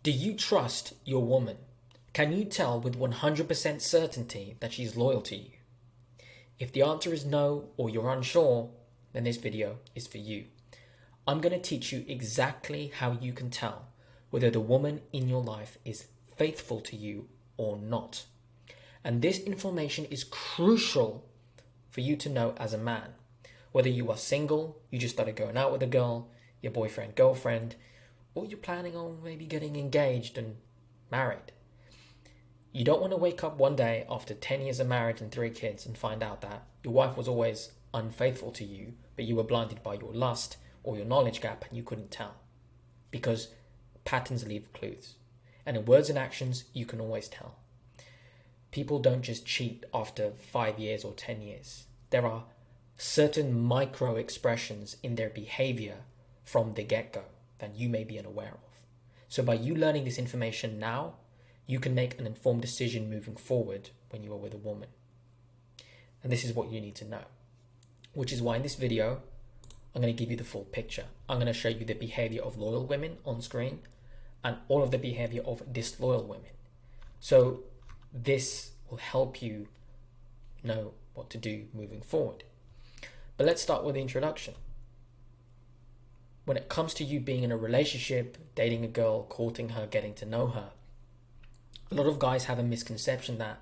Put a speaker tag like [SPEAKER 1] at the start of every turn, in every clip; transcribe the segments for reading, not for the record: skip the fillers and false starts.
[SPEAKER 1] Do you trust your woman? Can you tell with 100% certainty that she's loyal to you? If the answer is no, or you're unsure, then this video is for you. I'm going to teach you exactly how you can tell whether the woman in your life is faithful to you or not. And this information is crucial for you to know as a man. Whether you are single, you just started going out with a girl, your boyfriend, girlfriend, or you're planning on maybe getting engaged and married. You don't want to wake up one day after 10 years of marriage and 3 kids and find out that your wife was always unfaithful to you, but you were blinded by your lust or your knowledge gap and you couldn't tell. Because patterns leave clues. And in words and actions, you can always tell. People don't just cheat after 5 years or 10 years. There are certain micro expressions in their behavior from the get-go that you may be unaware of. So by you learning this information now, you can make an informed decision moving forward when you are with a woman. And this is what you need to know. Which is why in this video, I'm going to give you the full picture. I'm going to show you the behavior of loyal women on screen and all of the behavior of disloyal women. So this will help you know what to do moving forward. But let's start with the introduction. When it comes to you being in a relationship, dating a girl, courting her, getting to know her, a lot of guys have a misconception that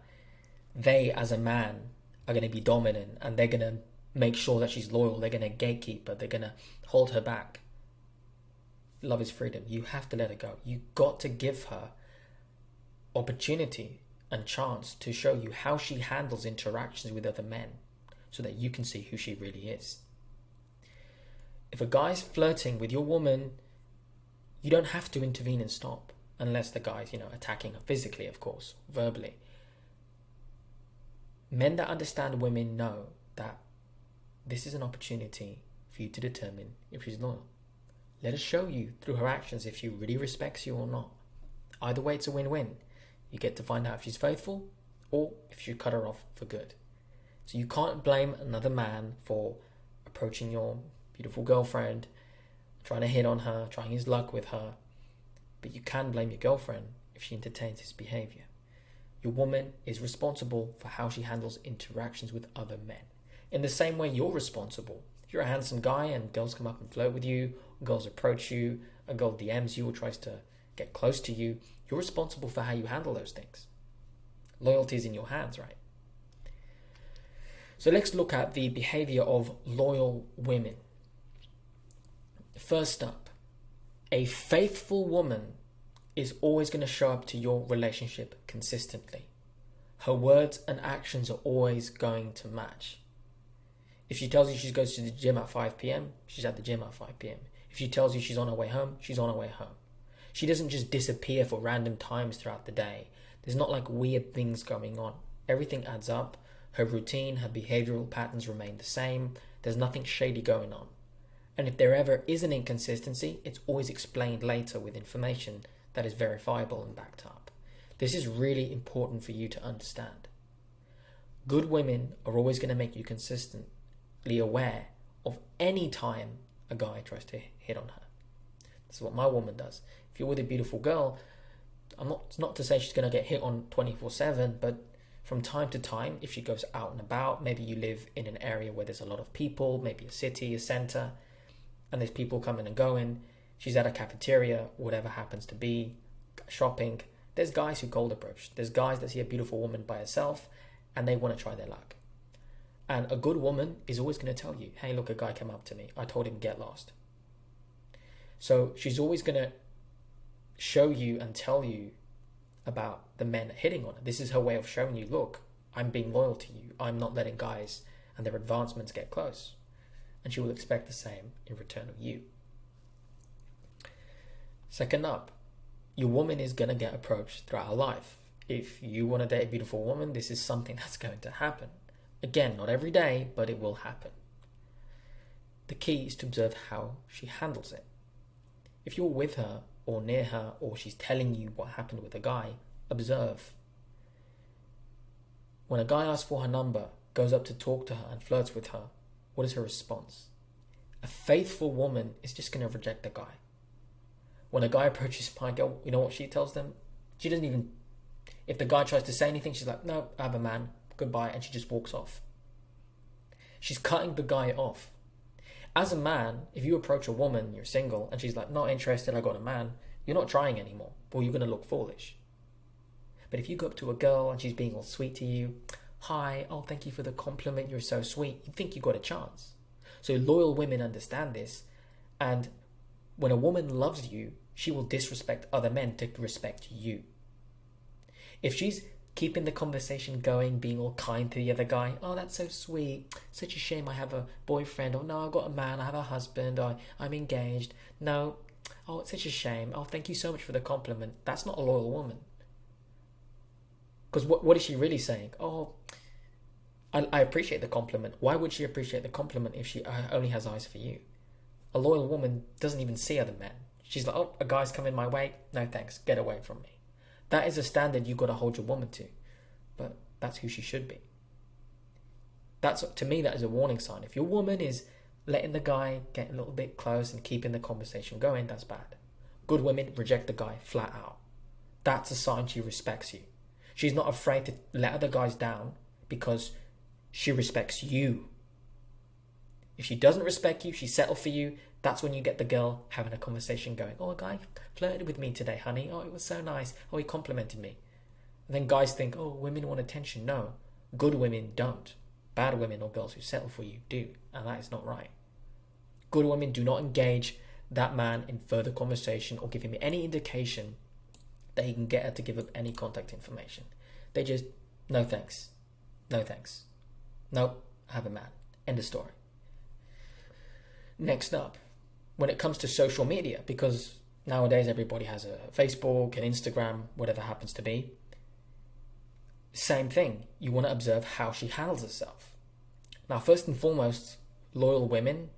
[SPEAKER 1] they, as a man, are going to be dominant and they're going to make sure that she's loyal. They're going to gatekeep her. They're going to hold her back. Love is freedom. You have to let her go. You got to give her opportunity and chance to show you how she handles interactions with other men so that you can see who she really is. If a guy's flirting with your woman, you don't have to intervene and stop unless the guy's, attacking her physically, of course, verbally. Men that understand women know that this is an opportunity for you to determine if she's loyal. Let her show you through her actions if she really respects you or not. Either way, it's a win-win. You get to find out if she's faithful or if you cut her off for good. So you can't blame another man for approaching your beautiful girlfriend, trying to hit on her, trying his luck with her. But you can blame your girlfriend if she entertains his behavior. Your woman is responsible for how she handles interactions with other men. In the same way you're responsible. If you're a handsome guy and girls come up and flirt with you, girls approach you, a girl DMs you or tries to get close to you, you're responsible for how you handle those things. Loyalty is in your hands, right? So let's look at the behavior of loyal women. First up, a faithful woman is always going to show up to your relationship consistently. Her words and actions are always going to match. If she tells you she goes to the gym at 5 p.m., she's at the gym at 5 p.m. If she tells you she's on her way home, she's on her way home. She doesn't just disappear for random times throughout the day. There's not like weird things going on. Everything adds up. Her routine, her behavioral patterns remain the same. There's nothing shady going on. And if there ever is an inconsistency, it's always explained later with information that is verifiable and backed up. This is really important for you to understand. Good women are always going to make you consistently aware of any time a guy tries to hit on her. This is what my woman does. If you're with a beautiful girl, it's not to say she's going to get hit on 24/7, but from time to time, if she goes out and about, maybe you live in an area where there's a lot of people, maybe a city, a center, and there's people coming and going, she's at a cafeteria, whatever happens to be, shopping, there's guys who cold approach. There's guys that see a beautiful woman by herself and they want to try their luck. And a good woman is always going to tell you, hey, look, a guy came up to me. I told him get lost. So she's always going to show you and tell you about the men hitting on her. This is her way of showing you, look, I'm being loyal to you. I'm not letting guys and their advancements get close. And she will expect the same in return of you. Second up, your woman is going to get approached throughout her life. If you want to date a beautiful woman, this is something that's going to happen. Again, not every day, but it will happen. The key is to observe how she handles it. If you're with her or near her or she's telling you what happened with a guy, observe. When a guy asks for her number, goes up to talk to her and flirts with her, what is her response? A faithful woman is just going to reject the guy. When a guy approaches my girl, you know what she tells them? She doesn't even, if the guy tries to say anything, she's like, no, I have a man, goodbye, and she just walks off. She's cutting the guy off. As a man, if you approach a woman, you're single, and she's like, not interested, I got a man, you're not trying anymore, or you're going to look foolish. But if you go up to a girl and she's being all sweet to you, hi, oh, thank you for the compliment, you're so sweet, you think you got a chance. So loyal women understand this, and when a woman loves you, she will disrespect other men to respect you. If she's keeping the conversation going, being all kind to the other guy, oh, that's so sweet, such a shame I have a boyfriend, oh no, I've got a man, I have a husband, I'm engaged, no, oh, it's such a shame, oh, thank you so much for the compliment, that's not a loyal woman. Because what is she really saying? Oh, I appreciate the compliment. Why would she appreciate the compliment if she only has eyes for you? A loyal woman doesn't even see other men. She's like, oh, a guy's coming my way. No thanks, get away from me. That is a standard you've got to hold your woman to. But that's who she should be. To me, that is a warning sign. If your woman is letting the guy get a little bit close and keeping the conversation going, that's bad. Good women reject the guy flat out. That's a sign she respects you. She's not afraid to let other guys down because she respects you. If she doesn't respect you, she settled for you, that's when you get the girl having a conversation going, oh, a guy flirted with me today, honey. Oh, it was so nice. Oh, he complimented me. And then guys think, oh, women want attention. No, good women don't. Bad women or girls who settle for you do. And that is not right. Good women do not engage that man in further conversation or give him any indication that he can get her to give up any contact information. They just, no thanks. No thanks. Nope, I have a man. End of story. Next up, when it comes to social media, because nowadays everybody has a Facebook, an Instagram, whatever happens to be, same thing. You want to observe how she handles herself. Now, first and foremost, loyal women,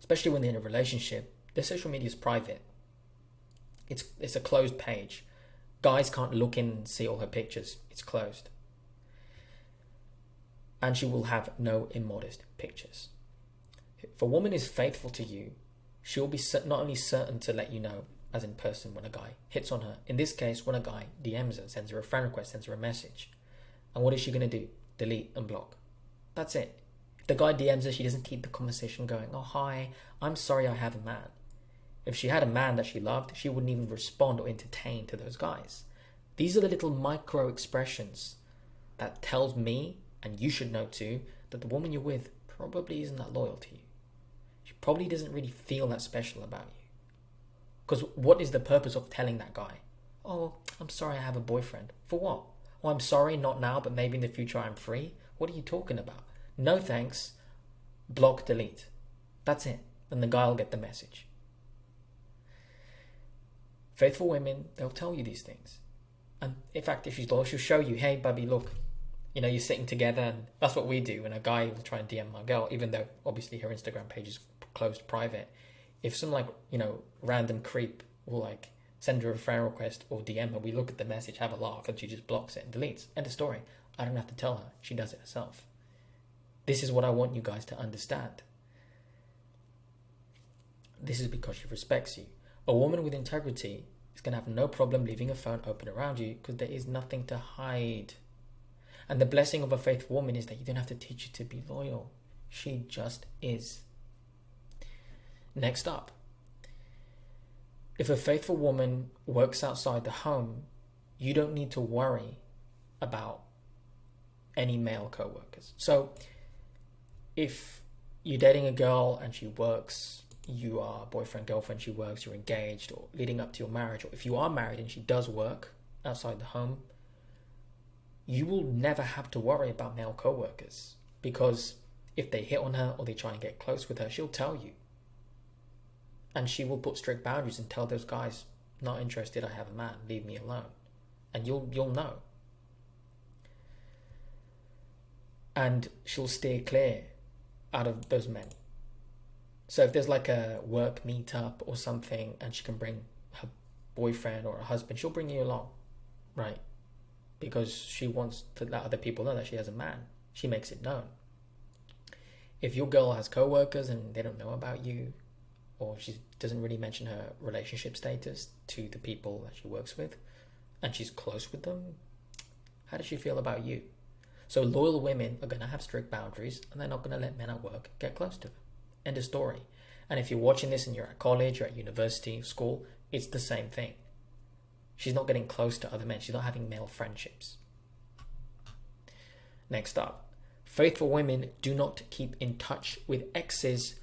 [SPEAKER 1] especially when they're in a relationship, their social media is private. It's a closed page. Guys can't look in and see all her pictures. It's closed. And she will have no immodest pictures. If a woman is faithful to you, she'll be not only certain to let you know, as in person, when a guy hits on her. In this case, when a guy DMs her, sends her a friend request, sends her a message. And what is she going to do? Delete and block. That's it. If the guy DMs her, she doesn't keep the conversation going. Oh, hi, I'm sorry I have a man. If she had a man that she loved, she wouldn't even respond or entertain to those guys. These are the little micro expressions that tells me, and you should know too, that the woman you're with probably isn't that loyal to you. She probably doesn't really feel that special about you. Because what is the purpose of telling that guy, oh, I'm sorry I have a boyfriend? For what? Oh, I'm sorry, not now, but maybe in the future I'm free? What are you talking about? No thanks. Block, delete. That's it. And the guy will get the message. Faithful women, they'll tell you these things. And in fact, if she's loyal, she'll show you, hey, bubby, look, you're sitting together, and that's what we do. When a guy will try and DM my girl, even though obviously her Instagram page is closed private, if some random creep will send her a friend request or DM her, we look at the message, have a laugh, and she just blocks it and deletes. End of story. I don't have to tell her. She does it herself. This is what I want you guys to understand. This is because she respects you. A woman with integrity is going to have no problem leaving a phone open around you because there is nothing to hide. And the blessing of a faithful woman is that you don't have to teach her to be loyal. She just is. Next up, if a faithful woman works outside the home, you don't need to worry about any male co-workers. So if you're dating a girl and she works, you are boyfriend, girlfriend, she works, you're engaged, or leading up to your marriage, or if you are married and she does work outside the home, you will never have to worry about male co-workers, because if they hit on her or they try and get close with her, she'll tell you. And she will put strict boundaries and tell those guys, not interested, I have a man, leave me alone. And you'll know. And she'll steer clear out of those men. So if there's a work meetup or something and she can bring her boyfriend or her husband, she'll bring you along, right? Because she wants to let other people know that she has a man. She makes it known. If your girl has co-workers and they don't know about you, or she doesn't really mention her relationship status to the people that she works with, and she's close with them, how does she feel about you? So loyal women are going to have strict boundaries, and they're not going to let men at work get close to them. End of story. And if you're watching this and you're at college or at university, school, it's the same thing. She's not getting close to other men. She's not having male friendships. Next up, faithful women do not keep in touch with exes,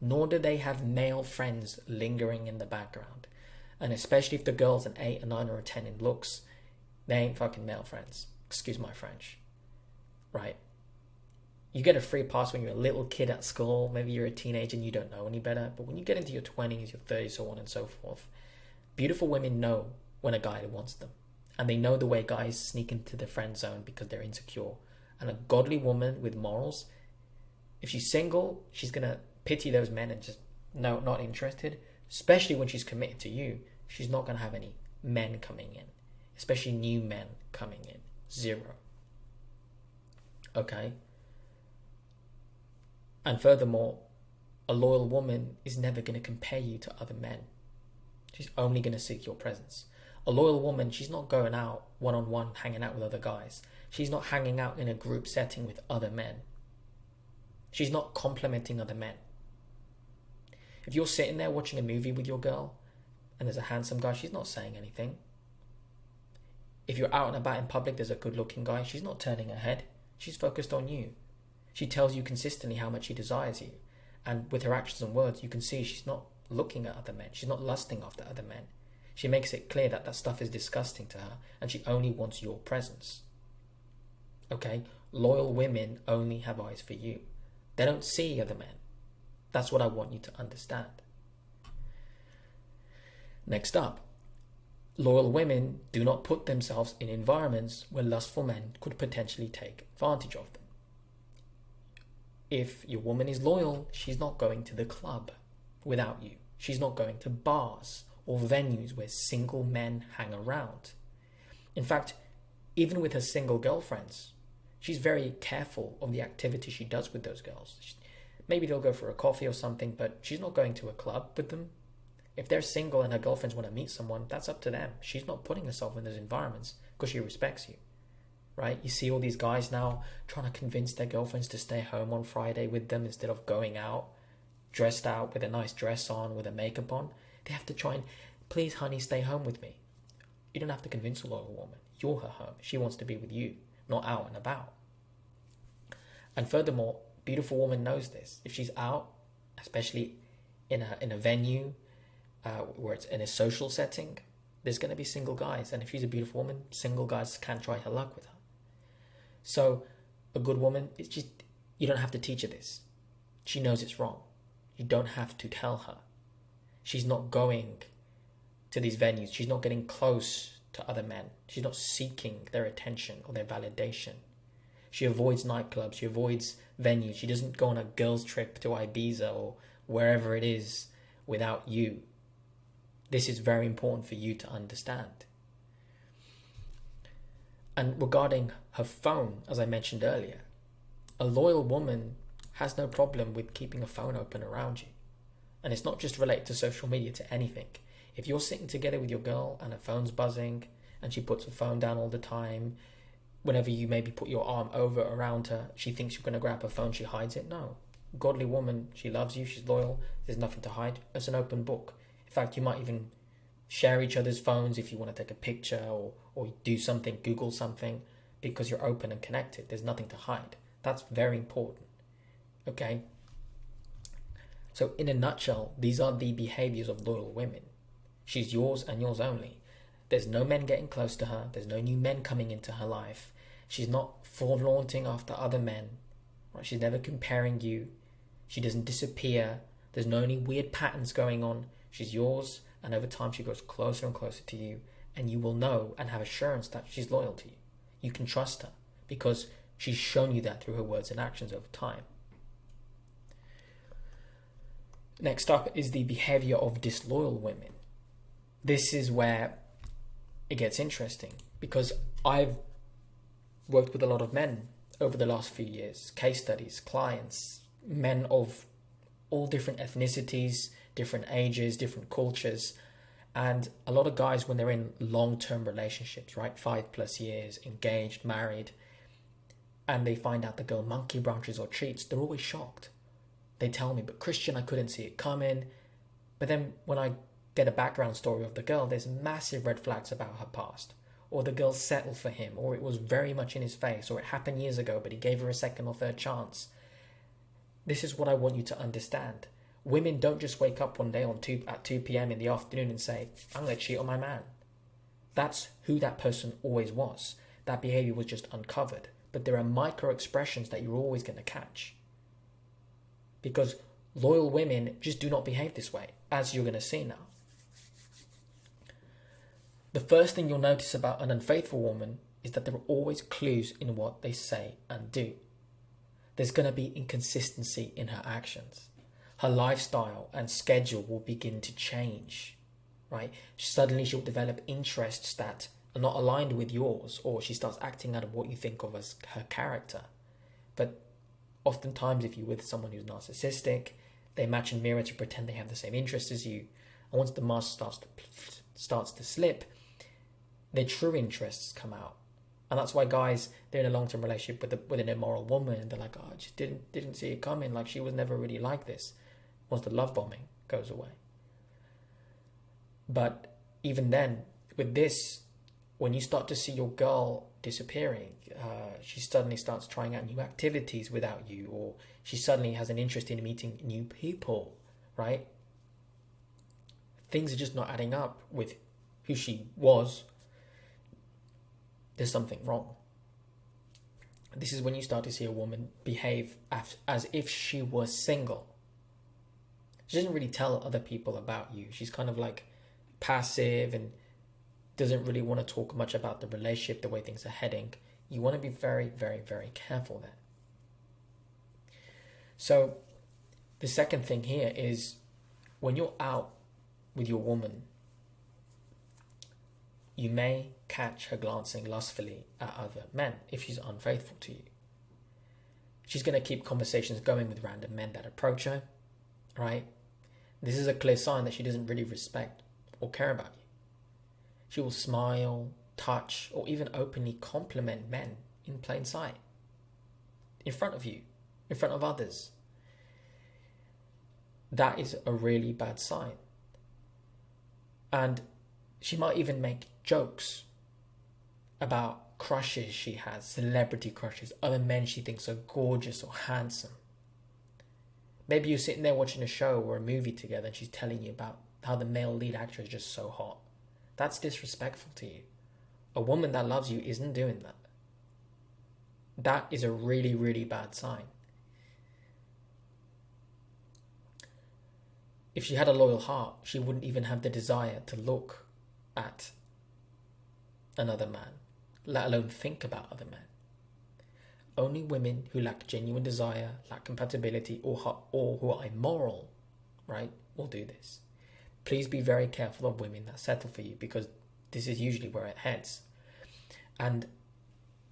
[SPEAKER 1] nor do they have male friends lingering in the background. And especially if the girl's an 8, a 9, or a 10 in looks, they ain't fucking male friends. Excuse my French. Right? You get a free pass when you're a little kid at school. Maybe you're a teenager and you don't know any better. But when you get into your 20s, your 30s, so on and so forth, beautiful women know when a guy wants them. And they know the way guys sneak into the friend zone because they're insecure. And a godly woman with morals, if she's single, she's going to pity those men and just, no, not interested. Especially when she's committed to you, she's not going to have any men coming in. Especially new men coming in. 0. Okay? And furthermore, a loyal woman is never going to compare you to other men. She's only going to seek your presence. A loyal woman, she's not going out one-on-one, hanging out with other guys. She's not hanging out in a group setting with other men. She's not complimenting other men. If you're sitting there watching a movie with your girl and there's a handsome guy, she's not saying anything. If you're out and about in public, there's a good-looking guy, she's not turning her head. She's focused on you. She tells you consistently how much she desires you. And with her actions and words, you can see she's not looking at other men. She's not lusting after other men. She makes it clear that that stuff is disgusting to her and she only wants your presence. Okay? Loyal women only have eyes for you. They don't see other men. That's what I want you to understand. Next up, loyal women do not put themselves in environments where lustful men could potentially take advantage of them. If your woman is loyal, she's not going to the club without you. She's not going to bars or venues where single men hang around. In fact, even with her single girlfriends, she's very careful of the activity she does with those girls. Maybe they'll go for a coffee or something, but she's not going to a club with them. If they're single and her girlfriends want to meet someone, that's up to them. She's not putting herself in those environments because she respects you. Right? You see all these guys now trying to convince their girlfriends to stay home on Friday with them instead of going out, dressed out with a nice dress on, with a makeup on. They have to try and, please honey, stay home with me. You don't have to convince a loyal woman. You're her home. She wants to be with you, not out and about. And furthermore, beautiful woman knows this. If she's out, especially in a venue where it's in a social setting, there's going to be single guys. And if she's a beautiful woman, single guys can't try her luck with her. So a good woman, it's just, you don't have to teach her this. She knows it's wrong. You don't have to tell her. She's not going to these venues. She's not getting close to other men. She's not seeking their attention or their validation. She avoids nightclubs. She avoids venues. She doesn't go on a girls' trip to Ibiza or wherever it is without you. This is very important for you to understand. And regarding her phone, as I mentioned earlier, a loyal woman has no problem with keeping a phone open around you. And it's not just related to social media, to anything. If you're sitting together with your girl and her phone's buzzing and she puts her phone down all the time, whenever you maybe put your arm over around her, she thinks you're going to grab her phone, she hides it. No. Godly woman, she loves you, she's loyal, there's nothing to hide. It's an open book. In fact, you might even share each other's phones if you want to take a picture or do something, Google something, because you're open and connected. There's nothing to hide. That's very important. Okay? So in a nutshell, these are the behaviors of loyal women. She's yours and yours only. There's no men getting close to her. There's no new men coming into her life. She's not flaunting after other men. Right? She's never comparing you. She doesn't disappear. There's no any weird patterns going on. She's yours, and over time she grows closer and closer to you, and you will know and have assurance that she's loyal to you. You can trust her because she's shown you that through her words and actions over time. Next up is the behavior of disloyal women. This is where it gets interesting because I've worked with a lot of men over the last few years, case studies, clients, men of all different ethnicities, different ages, different cultures. And a lot of guys, when they're in long-term relationships, right, 5+ years, engaged, married, and they find out the girl monkey branches or cheats, they're always shocked. They tell me, but Christian, I couldn't see it coming. But then when I get a background story of the girl, there's massive red flags about her past. Or the girl settled for him, or it was very much in his face, or it happened years ago, but he gave her a second or third chance. This is what I want you to understand. Women don't just wake up one day at 2 p.m. in the afternoon and say, I'm going to cheat on my man. That's who that person always was. That behavior was just uncovered. But there are micro expressions that you're always going to catch. Because loyal women just do not behave this way, as you're going to see now. The first thing you'll notice about an unfaithful woman is that there are always clues in what they say and do. There's going to be inconsistency in her actions. Her lifestyle and schedule will begin to change, right? Suddenly she'll develop interests that are not aligned with yours, or she starts acting out of what you think of as her character. But oftentimes, if you're with someone who's narcissistic, they match and mirror to pretend they have the same interests as you. And once the mask starts to slip, their true interests come out. And that's why guys, they're in a long-term relationship with an immoral woman, and they're like, oh, I just didn't see it coming. Like, she was never really like this. Once the love bombing goes away. But even then, with this, when you start to see your girl disappearing, she suddenly starts trying out new activities without you, or she suddenly has an interest in meeting new people, right? Things are just not adding up with who she was. There's something wrong. This is when you start to see a woman behave as if she was single. She doesn't really tell other people about you. She's kind of like passive and doesn't really want to talk much about the relationship, the way things are heading. You want to be very, very, very careful there. So the second thing here is when you're out with your woman, you may catch her glancing lustfully at other men if she's unfaithful to you. She's going to keep conversations going with random men that approach her, right? This is a clear sign that she doesn't really respect or care about you. She will smile, touch, or even openly compliment men in plain sight, in front of you, in front of others. That is a really bad sign. And she might even make jokes about crushes she has, celebrity crushes, other men she thinks are gorgeous or handsome. Maybe you're sitting there watching a show or a movie together and she's telling you about how the male lead actor is just so hot. That's disrespectful to you. A woman that loves you isn't doing that. That is a really, really bad sign. If she had a loyal heart, she wouldn't even have the desire to look at another man, let alone think about other men. Only women who lack genuine desire, lack compatibility, or who are immoral, right, will do this. Please be very careful of women that settle for you, because this is usually where it heads. And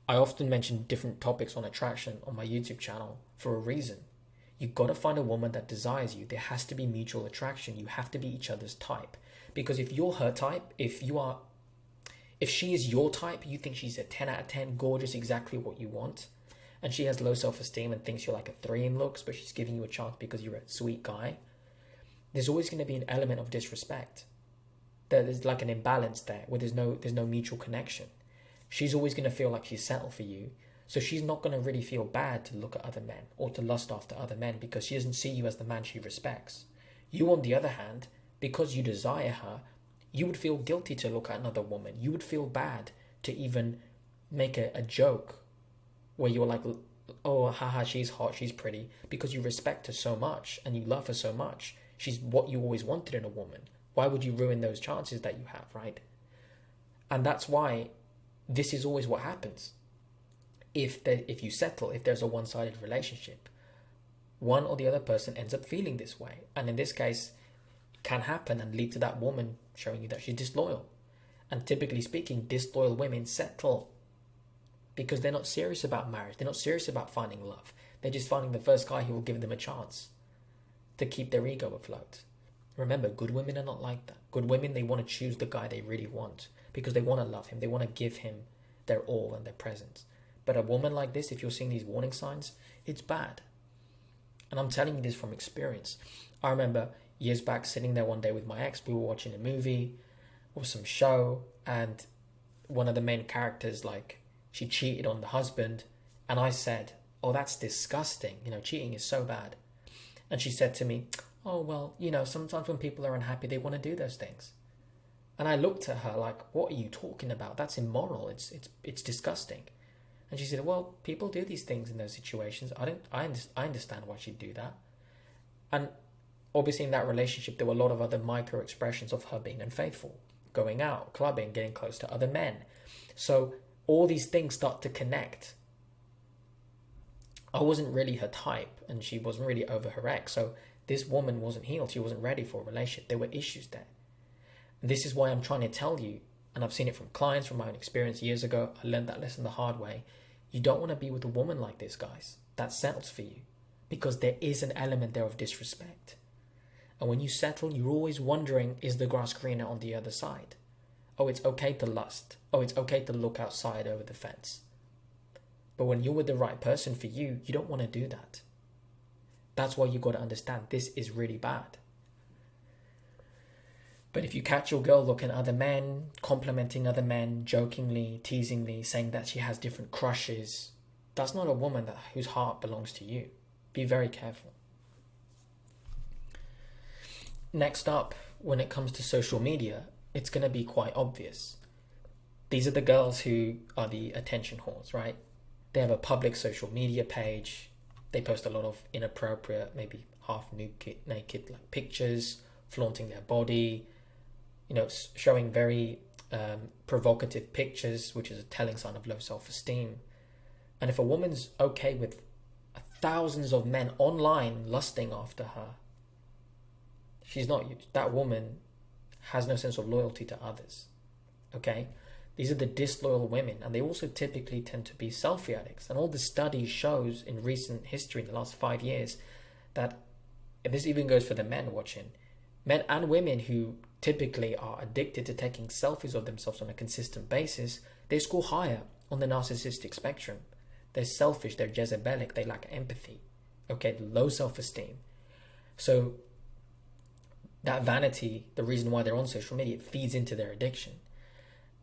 [SPEAKER 1] I often mention different topics on attraction on my YouTube channel for a reason. You've got to find a woman that desires you. There has to be mutual attraction. You have to be each other's type. Because if you're her type, if she is your type, you think she's a 10 out of 10, gorgeous, exactly what you want, and she has low self-esteem and thinks you're like a 3 in looks, but she's giving you a chance because you're a sweet guy, there's always going to be an element of disrespect. There's like an imbalance there where there's no mutual connection. She's always going to feel like she's settled for you, so she's not going to really feel bad to look at other men or to lust after other men because she doesn't see you as the man she respects. You, on the other hand, because you desire her, you would feel guilty to look at another woman. You would feel bad to even make a joke where you're like, oh, haha, she's hot, she's pretty, because you respect her so much and you love her so much. She's what you always wanted in a woman. Why would you ruin those chances that you have, right? And that's why this is always what happens. If you settle, if there's a one-sided relationship, one or the other person ends up feeling this way. And in this case, it can happen and lead to that woman showing you that she's disloyal. And typically speaking, disloyal women settle because they're not serious about marriage. They're not serious about finding love. They're just finding the first guy who will give them a chance to keep their ego afloat. Remember, good women are not like that. Good women, they want to choose the guy they really want because they want to love him. They want to give him their all and their presence. But a woman like this, if you're seeing these warning signs, it's bad. And I'm telling you this from experience. I remember years back sitting there one day with my ex. We were watching a movie or some show, and one of the main characters, like, she cheated on the husband. And I said, oh, that's disgusting. You know, cheating is so bad. And she said to me, oh, well, you know, sometimes when people are unhappy, they want to do those things. And I looked at her like, what are you talking about? That's immoral. It's disgusting. And she said, well, people do these things in those situations. I understand why she'd do that. And obviously in that relationship, there were a lot of other micro expressions of her being unfaithful, going out, clubbing, getting close to other men. So all these things start to connect. I wasn't really her type, and she wasn't really over her ex. So this woman wasn't healed. She wasn't ready for a relationship. There were issues there. And this is why I'm trying to tell you, and I've seen it from clients, from my own experience years ago. I learned that lesson the hard way. You don't want to be with a woman like this, guys. That settles for you, because there is an element there of disrespect. And when you settle, you're always wondering, is the grass greener on the other side? Oh, it's okay to lust. Oh, it's okay to look outside over the fence. But when you're with the right person for you, you don't want to do that. That's why you've got to understand this is really bad. But if you catch your girl looking at other men, complimenting other men, jokingly, teasingly, saying that she has different crushes, that's not a woman whose heart belongs to you. Be very careful. Next up, when it comes to social media, it's going to be quite obvious. These are the girls who are the attention whores, right? They have a public social media page. They post a lot of inappropriate, maybe half naked like pictures, flaunting their body, you know, showing very provocative pictures, which is a telling sign of low self-esteem. And if a woman's okay with thousands of men online lusting after her, she's not. That woman has no sense of loyalty to others. Okay? These are the disloyal women, and they also typically tend to be selfie addicts. And all the studies shows in recent history, in the last 5 years, that, and this even goes for the men watching, men and women who typically are addicted to taking selfies of themselves on a consistent basis, they score higher on the narcissistic spectrum. They're selfish, they're Jezebelic, they lack empathy, okay, low self-esteem. So that vanity, the reason why they're on social media, it feeds into their addiction.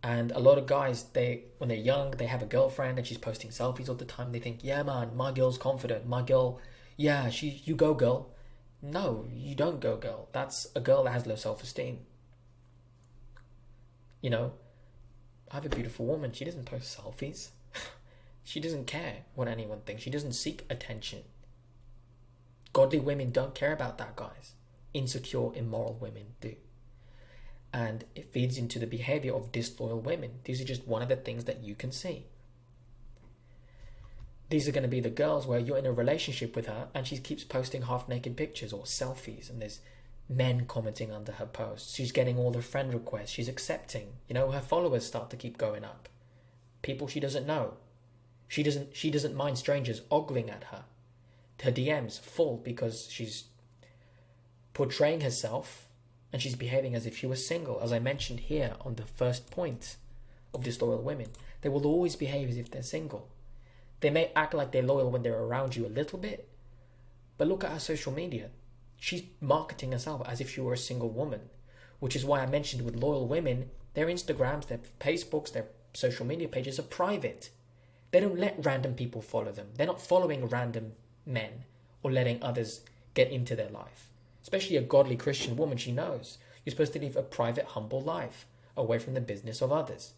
[SPEAKER 1] And a lot of guys, when they're young, they have a girlfriend and she's posting selfies all the time. They think, yeah, man, my girl's confident. My girl, yeah, you go, girl. No, you don't go, girl. That's a girl that has low self-esteem. You know, I have a beautiful woman. She doesn't post selfies. She doesn't care what anyone thinks. She doesn't seek attention. Godly women don't care about that, guys. Insecure, immoral women do. And it feeds into the behavior of disloyal women. These are just one of the things that you can see. These are going to be the girls where you're in a relationship with her and she keeps posting half-naked pictures or selfies, and there's men commenting under her posts. She's getting all the friend requests. She's accepting. You know, her followers start to keep going up. People she doesn't know. She doesn't mind strangers ogling at her. Her DMs full because she's portraying herself and she's behaving as if she was single. As I mentioned here on the first point of disloyal women, they will always behave as if they're single. They may act like they're loyal when they're around you a little bit, but look at her social media. She's marketing herself as if she were a single woman, which is why I mentioned with loyal women, their Instagrams, their Facebooks, their social media pages are private. They don't let random people follow them. They're not following random men or letting others get into their life. Especially a godly Christian woman, she knows you're supposed to live a private, humble life away from the business of others.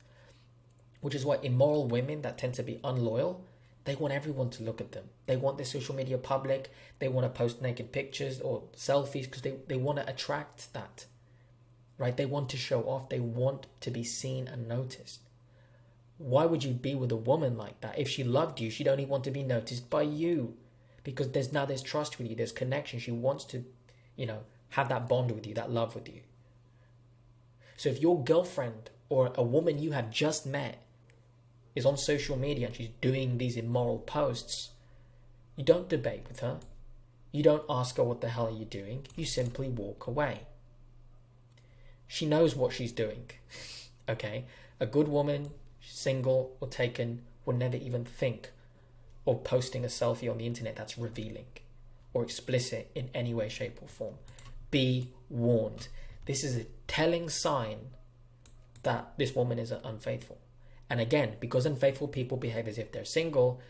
[SPEAKER 1] Which is why immoral women that tend to be unloyal, they want everyone to look at them. They want their social media public. They want to post naked pictures or selfies because they want to attract that. Right? They want to show off. They want to be seen and noticed. Why would you be with a woman like that? If she loved you, she'd only want to be noticed by you. Because there's trust with you. There's connection. She wants to, have that bond with you, that love with you. So if your girlfriend or a woman you have just met is on social media and she's doing these immoral posts, you don't debate with her. You don't ask her what the hell are you doing. You simply walk away. she knows what she's doing. Okay? A good woman, single or taken, will never even think of posting a selfie on the internet that's revealing or explicit in any way, shape, or form. Be warned. This is a telling sign that this woman is unfaithful. And again, because unfaithful people behave as if they're single,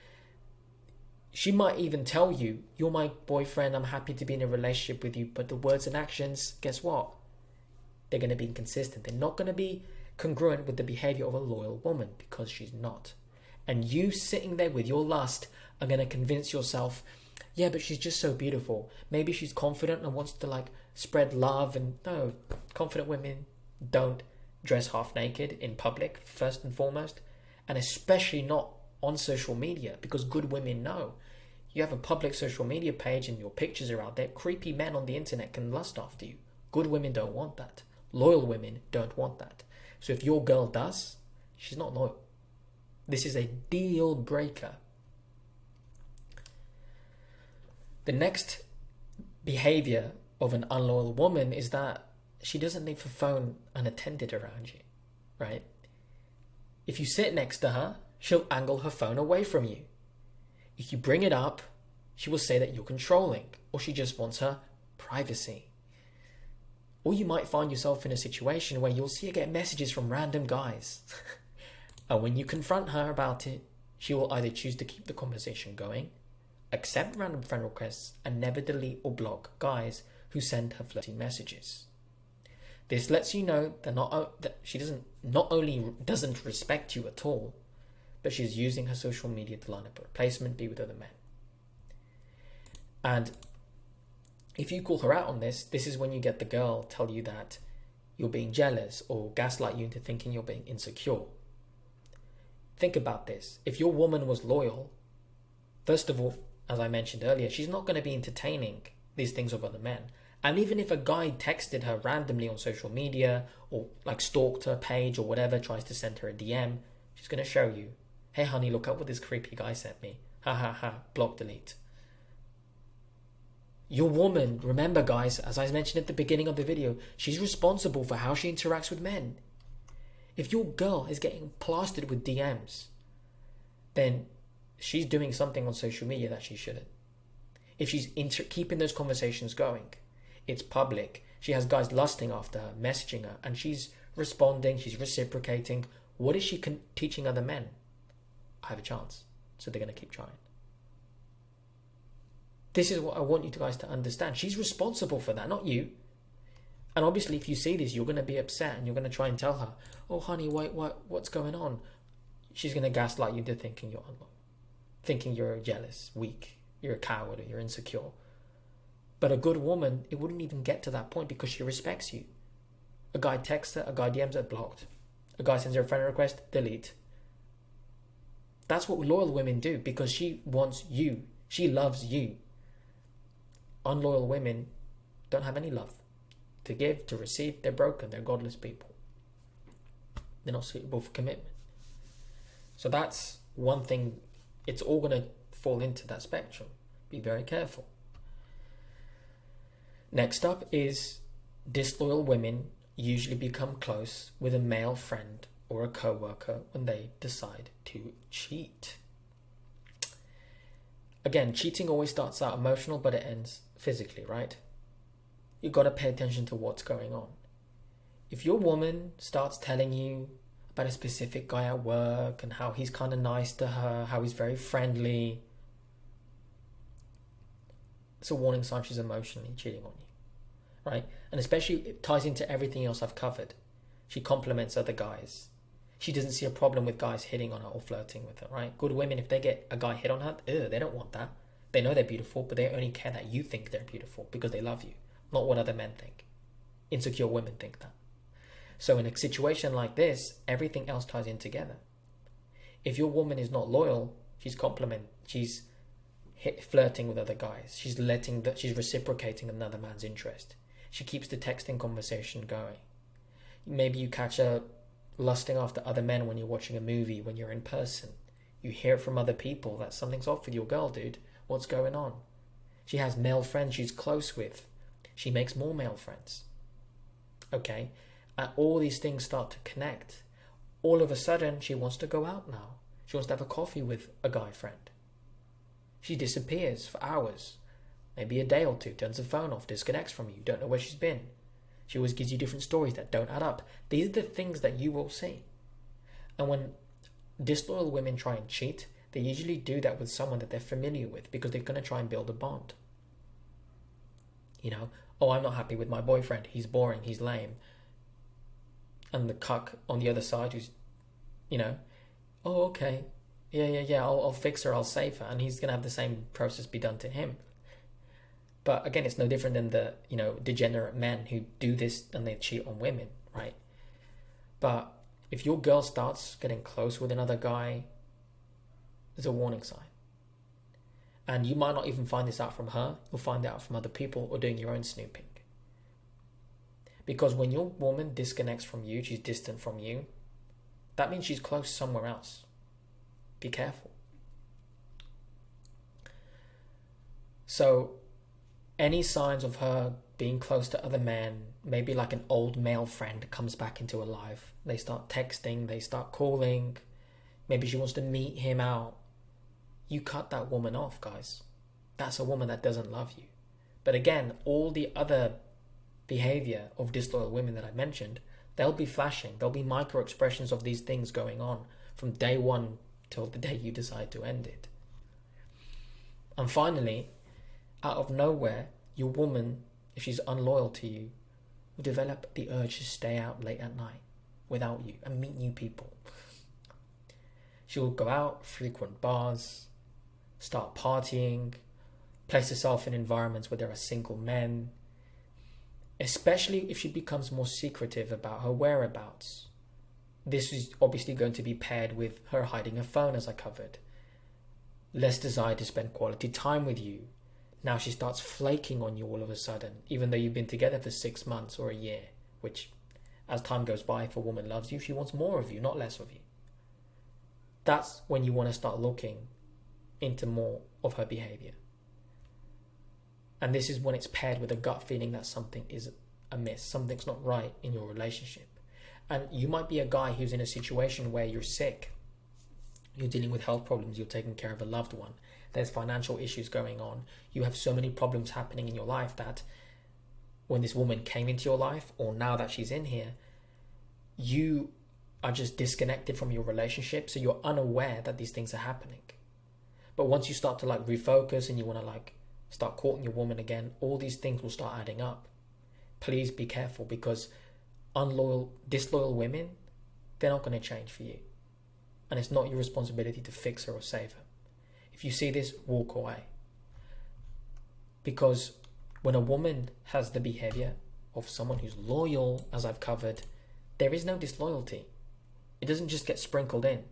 [SPEAKER 1] she might even tell you, you're my boyfriend, I'm happy to be in a relationship with you, but the words and actions, guess what? They're going to be inconsistent. They're not going to be congruent with the behavior of a loyal woman, because she's not. And you sitting there with your lust are going to convince yourself, yeah, but she's just so beautiful. Maybe she's confident and wants to spread love. And no, confident women don't dress half naked in public, first and foremost, and especially not on social media, because good women know. You have a public social media page and your pictures are out there. Creepy men on the internet can lust after you. Good women don't want that. Loyal women don't want that. So if your girl does, she's not loyal. This is a deal breaker. The next behavior of an unloyal woman is that she doesn't leave her phone unattended around you, right? If you sit next to her, she'll angle her phone away from you. If you bring it up, she will say that you're controlling, or she just wants her privacy. Or you might find yourself in a situation where you'll see her get messages from random guys. And when you confront her about it, she will either choose to keep the conversation going, accept random friend requests, and never delete or block guys who send her flirty messages. This lets you know that she not only doesn't respect you at all, but she's using her social media to line up a replacement, be with other men. And if you call her out on this, this is when you get the girl tell you that you're being jealous or gaslight you into thinking you're being insecure. Think about this. If your woman was loyal, first of all, as I mentioned earlier, she's not going to be entertaining these things of other men. And even if a guy texted her randomly on social media or stalked her page or whatever, tries to send her a DM, she's going to show you, hey honey, look at what this creepy guy sent me. Ha ha ha, block, delete. Your woman, remember guys, as I mentioned at the beginning of the video, she's responsible for how she interacts with men. If your girl is getting plastered with DMs, then she's doing something on social media that she shouldn't. If she's keeping those conversations going, it's public, she has guys lusting after her, messaging her, and she's responding, she's reciprocating. What is she teaching other men? I have a chance. So they're going to keep trying. This is what I want you guys to understand. She's responsible for that, not you. And obviously, if you see this, you're going to be upset and you're going to try and tell her, oh, honey, what's going on? She's going to gaslight you into thinking you're unloyal, thinking you're jealous, weak, you're a coward, or you're insecure. But a good woman, it wouldn't even get to that point because she respects you. A guy texts her, a guy DMs her, blocked. A guy sends her a friend request, delete. That's what loyal women do because she wants you. She loves you. Unloyal women don't have any love to give, to receive. They're broken. They're godless people. They're not suitable for commitment. So that's one thing. It's all going to fall into that spectrum. Be very careful. Next up is disloyal women usually become close with a male friend or a co-worker when they decide to cheat. Again, cheating always starts out emotional, but it ends physically, right? You've got to pay attention to what's going on. If your woman starts telling you about a specific guy at work and how he's kind of nice to her, how he's very friendly, it's a warning sign she's emotionally cheating on you, right? And especially it ties into everything else I've covered. She compliments other guys. She doesn't see a problem with guys hitting on her or flirting with her, right? Good women, if they get a guy hit on her, they don't want that. They know they're beautiful, but they only care that you think they're beautiful because they love you, not what other men think. Insecure women think that. So in a situation like this, everything else ties in together. If your woman is not loyal, she's flirting with other guys. She's reciprocating another man's interest. She keeps the texting conversation going. Maybe you catch her lusting after other men when you're watching a movie, when you're in person. You hear from other people that something's off with your girl, dude. What's going on? She has male friends she's close with. She makes more male friends. Okay? And all these things start to connect. All of a sudden, she wants to go out now. She wants to have a coffee with a guy friend. She disappears for hours, maybe a day or two, turns the phone off, disconnects from you, don't know where she's been. She always gives you different stories that don't add up. These are the things that you will see. And when disloyal women try and cheat, they usually do that with someone that they're familiar with because they're going to try and build a bond. You know, oh, I'm not happy with my boyfriend. He's boring. He's lame. And the cuck on the other side who's, you know, oh, okay. Yeah. I'll fix her. I'll save her. And he's going to have the same process be done to him. But again, it's no different than the, you know, degenerate men who do this and they cheat on women, right? But if your girl starts getting close with another guy, there's a warning sign. And you might not even find this out from her. You'll find it out from other people or doing your own snooping. Because when your woman disconnects from you, she's distant from you, that means she's close somewhere else. Be careful. So, any signs of her being close to other men, maybe like an old male friend comes back into her life. They start texting, they start calling. Maybe she wants to meet him out. You cut that woman off, guys. That's a woman that doesn't love you. But again, all the other behavior of disloyal women that I mentioned, they'll be flashing. There'll be micro expressions of these things going on from day one till the day you decide to end it. And finally, out of nowhere, your woman, if she's unloyal to you, will develop the urge to stay out late at night without you and meet new people. She'll go out, frequent bars, start partying, place herself in environments where there are single men, especially if she becomes more secretive about her whereabouts. This is obviously going to be paired with her hiding her phone, as I covered. Less desire to spend quality time with you. Now she starts flaking on you all of a sudden, even though you've been together for 6 months or a year, which, as time goes by, if a woman loves you, she wants more of you, not less of you. That's when you want to start looking into more of her behavior. And this is when it's paired with a gut feeling that something is amiss, something's not right in your relationship. And you might be a guy who's in a situation where you're sick, you're dealing with health problems, you're taking care of a loved one, there's financial issues going on, you have so many problems happening in your life that when this woman came into your life, or now that she's in here, you are just disconnected from your relationship, so you're unaware that these things are happening. But once you start to refocus and you want to start courting your woman again, all these things will start adding up. Please be careful, because disloyal women, they're not going to change for you. And it's not your responsibility to fix her or save her. If you see this, walk away. Because when a woman has the behavior of someone who's loyal, as I've covered, there is no disloyalty. It doesn't just get sprinkled in.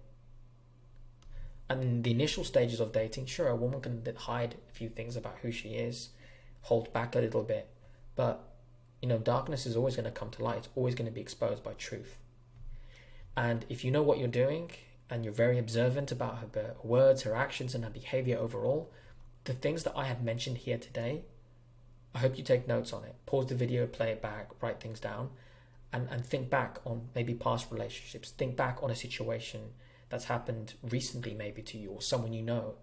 [SPEAKER 1] And in the initial stages of dating, sure, a woman can hide a few things about who she is, hold back a little bit. But, darkness is always going to come to light. It's always going to be exposed by truth. And if you know what you're doing, and you're very observant about her words, her actions, and her behavior overall, the things that I have mentioned here today, I hope you take notes on it. Pause the video, play it back, write things down, and think back on maybe past relationships. Think back on a situation that's happened recently maybe to you or someone you know.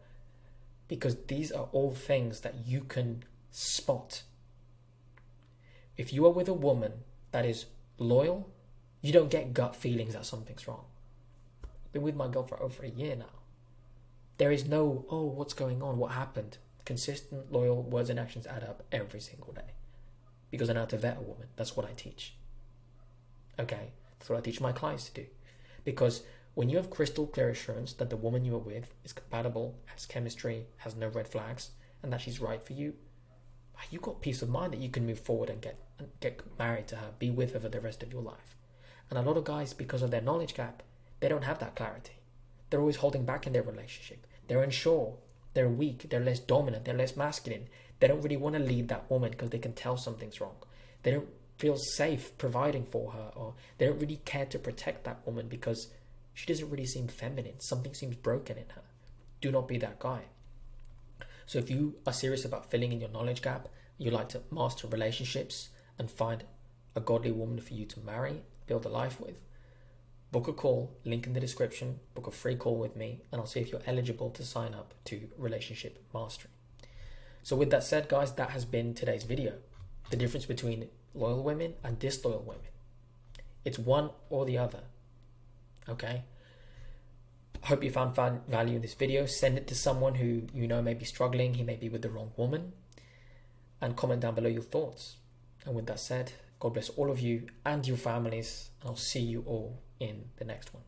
[SPEAKER 1] Because these are all things that you can spot. If you are with a woman that is loyal, you don't get gut feelings that something's wrong. I've been with my girl for over a year now. There is no, what's going on? What happened? Consistent, loyal words and actions add up every single day. Because I know how to vet a woman. That's what I teach. Okay? That's what I teach my clients to do. Because when you have crystal clear assurance that the woman you are with is compatible, has chemistry, has no red flags, and that she's right for you, you've got peace of mind that you can move forward and get married to her, be with her for the rest of your life. And a lot of guys, because of their knowledge gap, they don't have that clarity. They're always holding back in their relationship. They're unsure. They're weak. They're less dominant. They're less masculine. They don't really want to leave that woman because they can tell something's wrong. They don't feel safe providing for her, or they don't really care to protect that woman because she doesn't really seem feminine. Something seems broken in her. Do not be that guy. So if you are serious about filling in your knowledge gap, you like to master relationships and find a godly woman for you to marry, build a life with, book a call, link in the description, book a free call with me, and I'll see if you're eligible to sign up to Relationship Mastery. So with that said, guys, that has been today's video. The difference between loyal women and disloyal women. It's one or the other. Okay? I hope you found value in this video. Send it to someone who you know may be struggling. He may be with the wrong woman. And comment down below your thoughts. And with that said, God bless all of you and your families. And I'll see you all in the next one.